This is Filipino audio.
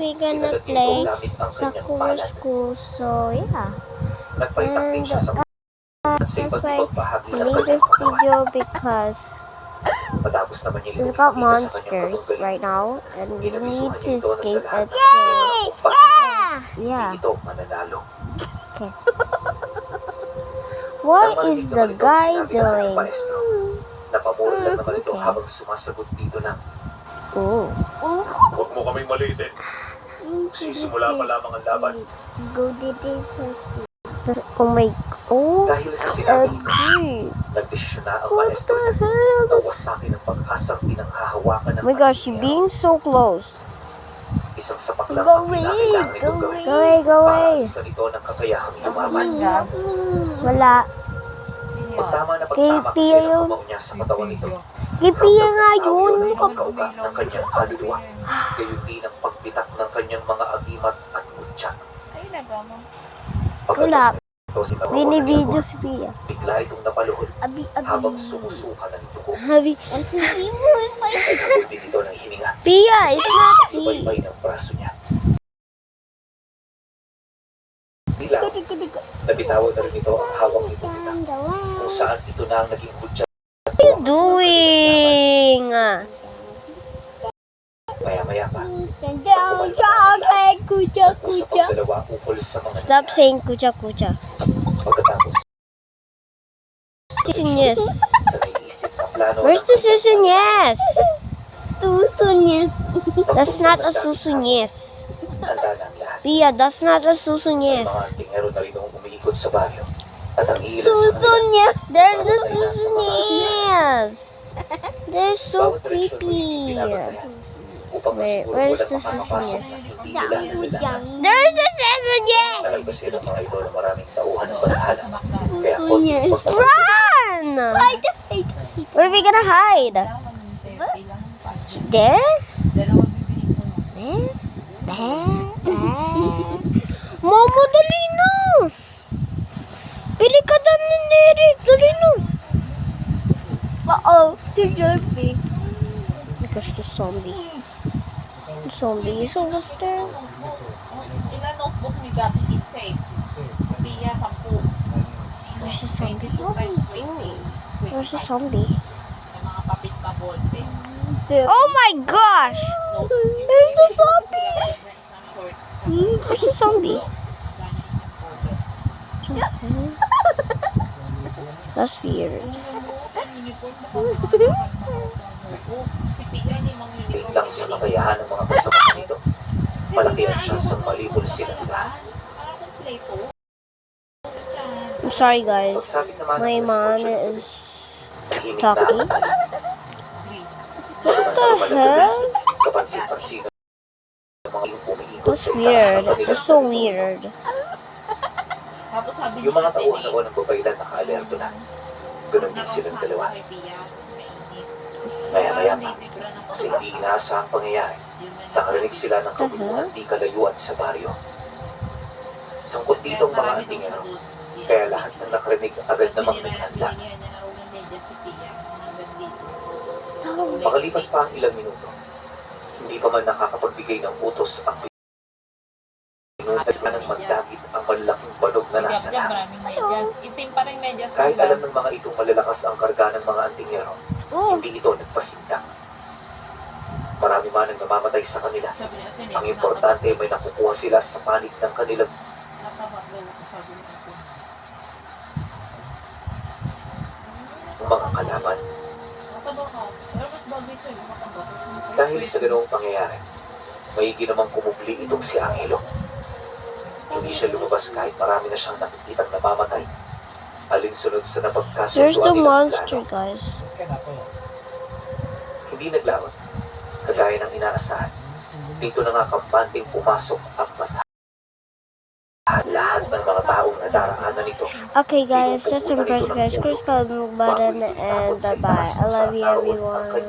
we gonna play Sakura School. So yeah, and that's why I made this video because it's got monsters right now, and we need to escape it. So yeah. Okay. What is the guy doing? Okay. Oh. Huwag mo kaming maliitin. Sisimula pa lamang ang laban. Go did it. Oh my. Oh. Dahil sa sinabi ito, nagdesisyon na ang What maestro the na hell? nawasakin ang pag-asang pinanghahawakan ng Oh my gosh, she's being so close. isang sapak lang Go ang away, kailangan go nitong gawin. away, go away. Para isa nito ng kakayahang yumaman. Wala. Pagtama na Kay pagtama kasi Pia ng yun. kumaw niya sa katawan nito. Kipiya nga yun. Ang kauga ng kanyang kaluluwa. Gayon din ang pagpitak ng kanyang mga agimat at mutya. Ay, nagamo. Wala. Pagkatapos Binibidyo si Pia. bigla itong napaluhod habang sumusuka ng dugo. Habi. Ay habol din ito ng hininga. Pia, it's not C. Subaybay ng braso niya. Tila, nabitawan na rin ito ang hawak nito kita. Kung saan ito na ang naging hudya. What are you doing? Maya-maya pa. Kucha, Usap ang dalawa ukol sa mga Stop saying kucha kucha. pagkatapos Susunyes. sa naiisip na plano. Where's the susunyes? Susunyes. That's not a susunyes. Handa na ang lahat. Pia, that's not a Ang susunyes. mga antingero na rin ang umiikot sa baryo. At ang ilan sa kanila. Susunyes. There's the susunyes. They're so Bawat direksyon creepy. ay binabantayan upang Wait, masiguro where's walang the makakapasok susunyes? na hindi nila nalalaman. There's the susunyes. Nalagpasin ang mga ito ng maraming tauhan ng panhala. Kaya Susunyes. Run! Where are we gonna hide? There? There? Mama, dali na! Pili ka na ni Eric, dali na! Uh-oh. Si Jollibee. Because the zombie. The zombie is almost there. Ilan notebook ni Gabi Kinsey? Pia, 10. Where's the zombie? 22 times 20. Where's the zombie? May mga papit pa bolte. Oh my gosh! There's the zombie! Isang short. Where's the zombie? That's weird. Si Pia, hindi mang uniform. Biglang sa kakayahan ng mga kasamahan nito. Malaki ang syansang malibol silang lahat. Parang kung play po. I'm sorry guys. Pagsapit naman My ng mom alas 8, is tahimik talking. na What the hell? kapansin-pansin ng mga yung umiikot That's sa itaas weird. ng kanilang That's so batuhan. weird. Tapos sabi Yung mga tauhan ako ng babaylan naka-alerto na. Ganon din silang dalawa. Maya-maya pa, kasi hindi inaasahang pangyayari, nakarinig sila ng kabuluhan di kalayuan sa baryo. Sangkot dito ang mga antingero, kaya lahat ng nakarinig agad namang naghanda. Makalipas pa ang ilang minuto, hindi pa man nakakapagbigay ng utos ang pinunas na ng magdagit ang malaking balog na nasa langit. Maraming medyas. Itim pa rin medyas. Kahit alam ng mga itong malalakas ang karga ng mga antingero, hindi ito nagpasindak. Marami man ang namamatay sa kanila. Ang importante may nakukuha sila sa panig ng kanilang mga kalaban. Dahil sa ganoong pangyayari, may ginamang kumubli itong si Angelo. Hindi siya lumabas kahit marami na siyang nakikitang namamatay. Alinsunod sa There's napagkasunduan the nilang monster plano. guys. Hindi naglawan. Kagaya ng inaasahan, dito na nga kampanting pumasok ang mata. Lahat ng mga taong nadaraanan nito. Okay guys, just some press guys. Click the button and bye bye. I love you everyone.